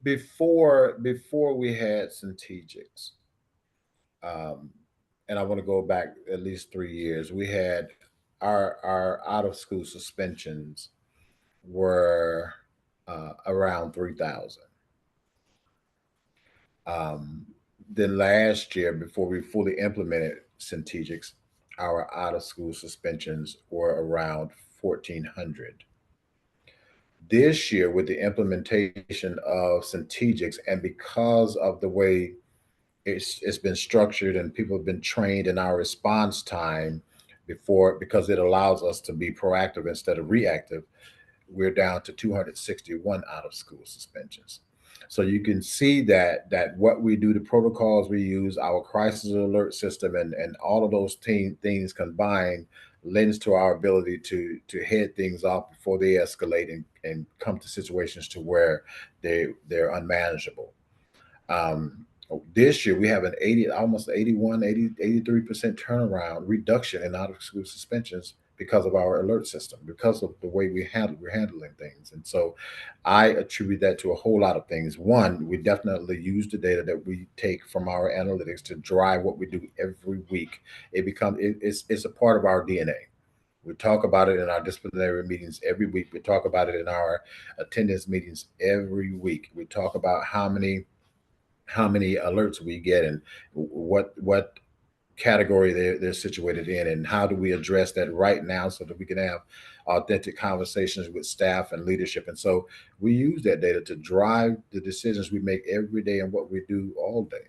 before we had strategics, um, and I want to go back at least 3 years, we had our out of school suspensions were around 3,000. Um, then last year, before we fully implemented strategics, our out of school suspensions were around 1,400. This year, with the implementation of strategics, and because of the way it's been structured and people have been trained in our response time before, because it allows us to be proactive instead of reactive, we're down to 261 out of school suspensions. So you can see that what we do, the protocols we use, our crisis alert system, and all of those things combined lends to our ability to head things off before they escalate and come to situations to where they're unmanageable. um, this year we have an 80, almost 81, 80, 83% turnaround reduction in out of school suspensions because of our alert system, because of the way we're handling things. And so I attribute that to a whole lot of things. One, we definitely use the data that we take from our analytics to drive what we do every week. It's a part of our DNA. We talk about it in our disciplinary meetings every week. We talk about it in our attendance meetings every week. We talk about how many alerts we get, and what category they're situated in, and how do we address that right now so that we can have authentic conversations with staff and leadership. And so we use that data to drive the decisions we make every day and what we do all day.